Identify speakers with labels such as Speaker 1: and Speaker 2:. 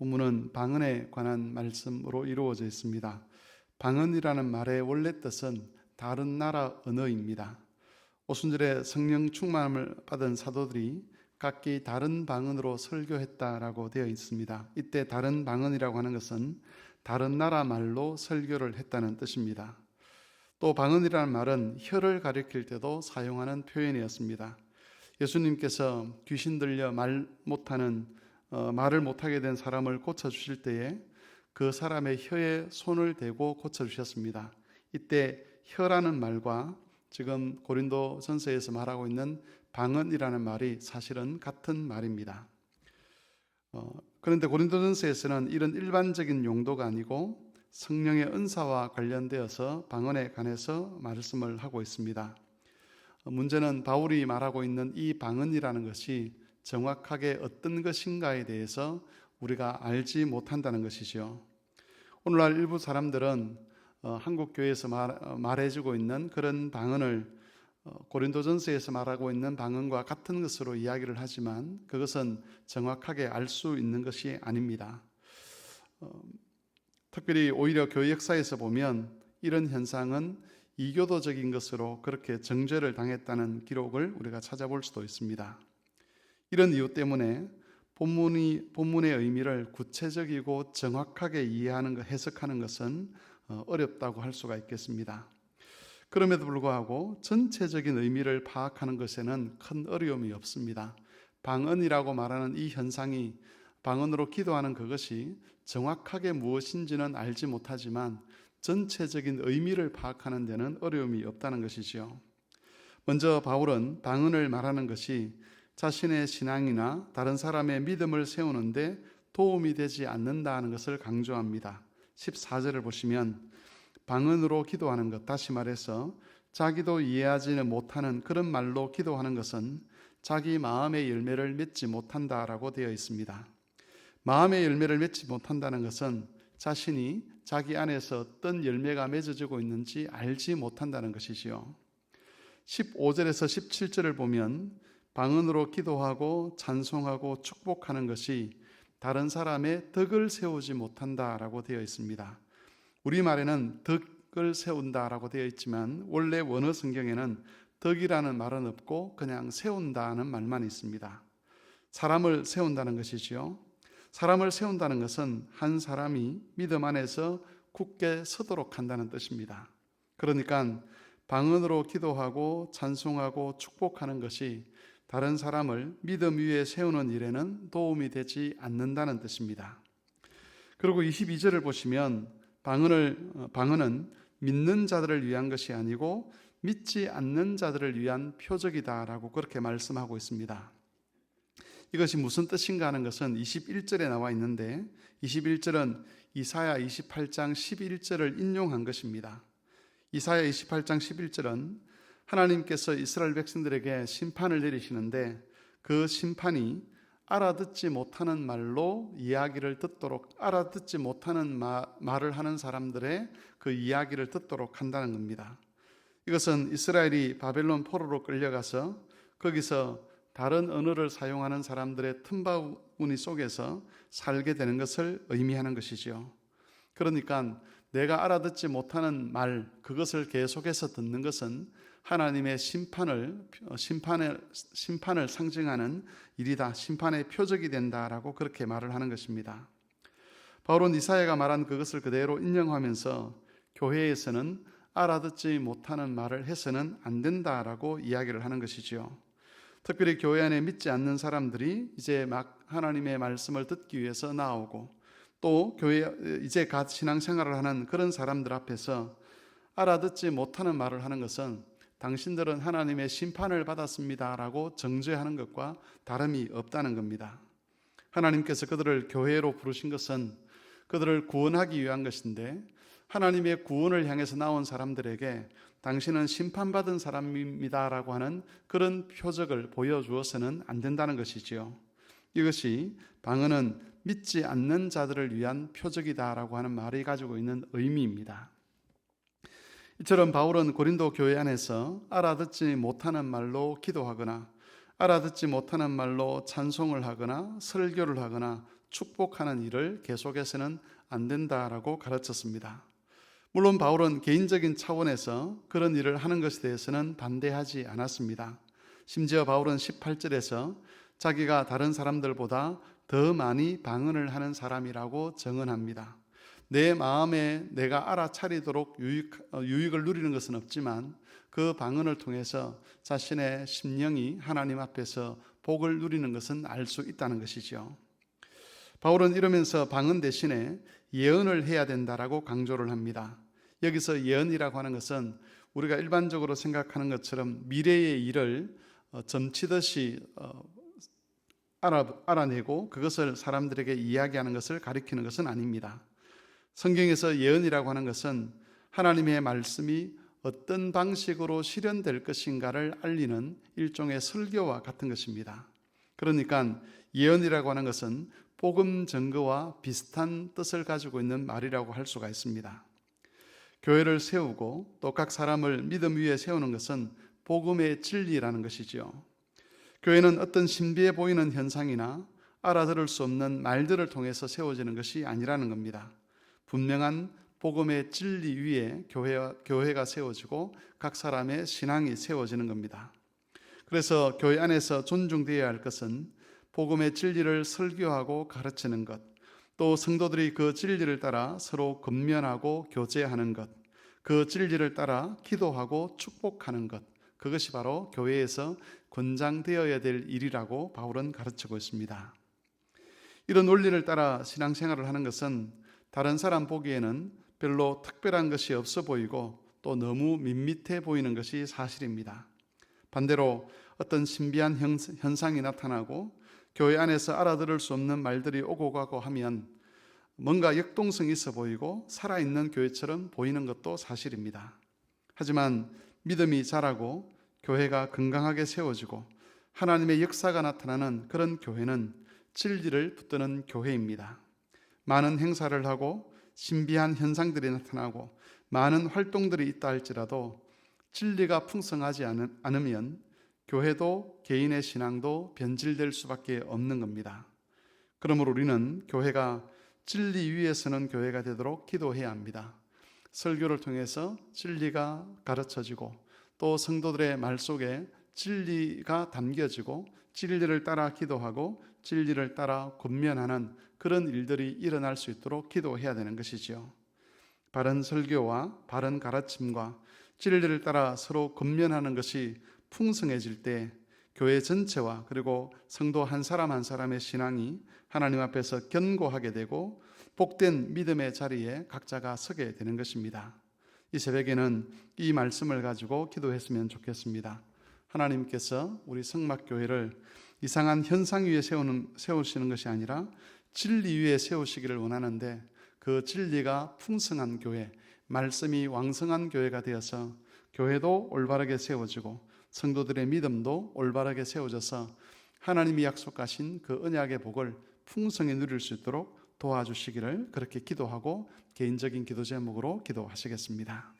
Speaker 1: 본문은 방언에 관한 말씀으로 이루어져 있습니다. 방언이라는 말의 원래 뜻은 다른 나라 언어입니다. 오순절에 성령 충만함을 받은 사도들이 각기 다른 방언으로 설교했다라고 되어 있습니다. 이때 다른 방언이라고 하는 것은 다른 나라 말로 설교를 했다는 뜻입니다. 또 방언이라는 말은 혀를 가리킬 때도 사용하는 표현이었습니다. 예수님께서 귀신 들려 말을 못하게 된 사람을 고쳐주실 때에 그 사람의 혀에 손을 대고 고쳐주셨습니다. 이때 혀라는 말과 지금 고린도전서에서 말하고 있는 방언이라는 말이 사실은 같은 말입니다. 그런데 고린도전서에서는 이런 일반적인 용도가 아니고 성령의 은사와 관련되어서 방언에 관해서 말씀을 하고 있습니다. 문제는 바울이 말하고 있는 이 방언이라는 것이 정확하게 어떤 것인가에 대해서 우리가 알지 못한다는 것이죠. 오늘날 일부 사람들은 한국 교회에서 말해주고 있는 그런 방언을 고린도전서에서 말하고 있는 방언과 같은 것으로 이야기를 하지만 그것은 정확하게 알 수 있는 것이 아닙니다. 특별히 오히려 교회 역사에서 보면 이런 현상은 이교도적인 것으로 그렇게 정죄를 당했다는 기록을 우리가 찾아볼 수도 있습니다. 이런 이유 때문에 본문의 의미를 구체적이고 정확하게 해석하는 것은 어렵다고 할 수가 있겠습니다. 그럼에도 불구하고 전체적인 의미를 파악하는 것에는 큰 어려움이 없습니다. 방언이라고 말하는 이 현상이, 방언으로 기도하는 그것이 정확하게 무엇인지는 알지 못하지만 전체적인 의미를 파악하는 데는 어려움이 없다는 것이지요. 먼저 바울은 방언을 말하는 것이 자신의 신앙이나 다른 사람의 믿음을 세우는데 도움이 되지 않는다는 것을 강조합니다. 14절을 보시면 방언으로 기도하는 것, 다시 말해서 자기도 이해하지는 못하는 그런 말로 기도하는 것은 자기 마음의 열매를 맺지 못한다라고 되어 있습니다. 마음의 열매를 맺지 못한다는 것은 자신이 자기 안에서 어떤 열매가 맺어지고 있는지 알지 못한다는 것이지요. 15절에서 17절을 보면 방언으로 기도하고 찬송하고 축복하는 것이 다른 사람의 덕을 세우지 못한다라고 되어 있습니다. 우리말에는 덕을 세운다라고 되어 있지만 원래 원어 성경에는 덕이라는 말은 없고 그냥 세운다는 말만 있습니다. 사람을 세운다는 것이지요. 사람을 세운다는 것은 한 사람이 믿음 안에서 굳게 서도록 한다는 뜻입니다. 그러니까 방언으로 기도하고 찬송하고 축복하는 것이 다른 사람을 믿음 위에 세우는 일에는 도움이 되지 않는다는 뜻입니다. 그리고 22절을 보시면 방언은 믿는 자들을 위한 것이 아니고 믿지 않는 자들을 위한 표적이다라고 그렇게 말씀하고 있습니다. 이것이 무슨 뜻인가 하는 것은 21절에 나와 있는데 21절은 이사야 28장 11절을 인용한 것입니다. 이사야 28장 11절은 하나님께서 이스라엘 백성들에게 심판을 내리시는데 그 심판이 알아듣지 못하는 말로 이야기를 듣도록, 알아듣지 못하는 말을 하는 사람들의 그 이야기를 듣도록 한다는 겁니다. 이것은 이스라엘이 바벨론 포로로 끌려가서 거기서 다른 언어를 사용하는 사람들의 틈바구니 속에서 살게 되는 것을 의미하는 것이지요. 그러니까 내가 알아듣지 못하는 말, 그것을 계속해서 듣는 것은 하나님의 심판을 상징하는 일이다, 심판의 표적이 된다라고 그렇게 말을 하는 것입니다. 바울은 이사야가 말한 그것을 그대로 인용하면서 교회에서는 알아듣지 못하는 말을 해서는 안 된다라고 이야기를 하는 것이지요. 특별히 교회 안에 믿지 않는 사람들이 이제 막 하나님의 말씀을 듣기 위해서 나오고 또 교회 이제 갓 신앙생활을 하는 그런 사람들 앞에서 알아듣지 못하는 말을 하는 것은 당신들은 하나님의 심판을 받았습니다라고 정죄하는 것과 다름이 없다는 겁니다. 하나님께서 그들을 교회로 부르신 것은 그들을 구원하기 위한 것인데 하나님의 구원을 향해서 나온 사람들에게 당신은 심판받은 사람입니다라고 하는 그런 표적을 보여주어서는 안 된다는 것이지요. 이것이 방언은 믿지 않는 자들을 위한 표적이다라고 하는 말이 가지고 있는 의미입니다. 이처럼 바울은 고린도 교회 안에서 알아듣지 못하는 말로 기도하거나 알아듣지 못하는 말로 찬송을 하거나 설교를 하거나 축복하는 일을 계속해서는 안 된다라고 가르쳤습니다. 물론 바울은 개인적인 차원에서 그런 일을 하는 것에 대해서는 반대하지 않았습니다. 심지어 바울은 18절에서 자기가 다른 사람들보다 더 많이 방언을 하는 사람이라고 증언합니다. 내 마음에 내가 알아차리도록 유익을 누리는 것은 없지만 그 방언을 통해서 자신의 심령이 하나님 앞에서 복을 누리는 것은 알 수 있다는 것이죠. 바울은 이러면서 방언 대신에 예언을 해야 된다라고 강조를 합니다. 여기서 예언이라고 하는 것은 우리가 일반적으로 생각하는 것처럼 미래의 일을 점치듯이 알아내고 그것을 사람들에게 이야기하는 것을 가리키는 것은 아닙니다. 성경에서 예언이라고 하는 것은 하나님의 말씀이 어떤 방식으로 실현될 것인가를 알리는 일종의 설교와 같은 것입니다. 그러니까 예언이라고 하는 것은 복음 증거와 비슷한 뜻을 가지고 있는 말이라고 할 수가 있습니다. 교회를 세우고 또 각 사람을 믿음 위에 세우는 것은 복음의 진리라는 것이지요. 교회는 어떤 신비해 보이는 현상이나 알아들을 수 없는 말들을 통해서 세워지는 것이 아니라는 겁니다. 분명한 복음의 진리 위에 교회가 세워지고 각 사람의 신앙이 세워지는 겁니다. 그래서 교회 안에서 존중되어야 할 것은 복음의 진리를 설교하고 가르치는 것, 또 성도들이 그 진리를 따라 서로 권면하고 교제하는 것, 그 진리를 따라 기도하고 축복하는 것, 그것이 바로 교회에서 권장되어야 될 일이라고 바울은 가르치고 있습니다. 이런 원리를 따라 신앙생활을 하는 것은 다른 사람 보기에는 별로 특별한 것이 없어 보이고 또 너무 밋밋해 보이는 것이 사실입니다. 반대로 어떤 신비한 현상이 나타나고 교회 안에서 알아들을 수 없는 말들이 오고 가고 하면 뭔가 역동성이 있어 보이고 살아있는 교회처럼 보이는 것도 사실입니다. 하지만 믿음이 자라고 교회가 건강하게 세워지고 하나님의 역사가 나타나는 그런 교회는 진리를 붙드는 교회입니다. 많은 행사를 하고 신비한 현상들이 나타나고 많은 활동들이 있다 할지라도 진리가 풍성하지 않으면 교회도 개인의 신앙도 변질될 수밖에 없는 겁니다. 그러므로 우리는 교회가 진리 위에 서는 교회가 되도록 기도해야 합니다. 설교를 통해서 진리가 가르쳐지고 또 성도들의 말 속에 진리가 담겨지고 진리를 따라 기도하고 진리를 따라 권면하는 그런 일들이 일어날 수 있도록 기도해야 되는 것이지요. 바른 설교와 바른 가르침과 진리를 따라 서로 권면하는 것이 풍성해질 때 교회 전체와 그리고 성도 한 사람 한 사람의 신앙이 하나님 앞에서 견고하게 되고 복된 믿음의 자리에 각자가 서게 되는 것입니다. 이 새벽에는 이 말씀을 가지고 기도했으면 좋겠습니다. 하나님께서 우리 성막교회를 이상한 현상 위에 세우시는 것이 아니라 진리 위에 세우시기를 원하는데 그 진리가 풍성한 교회, 말씀이 왕성한 교회가 되어서 교회도 올바르게 세워지고 성도들의 믿음도 올바르게 세워져서 하나님이 약속하신 그 언약의 복을 풍성히 누릴 수 있도록 도와주시기를 그렇게 기도하고 개인적인 기도 제목으로 기도하시겠습니다.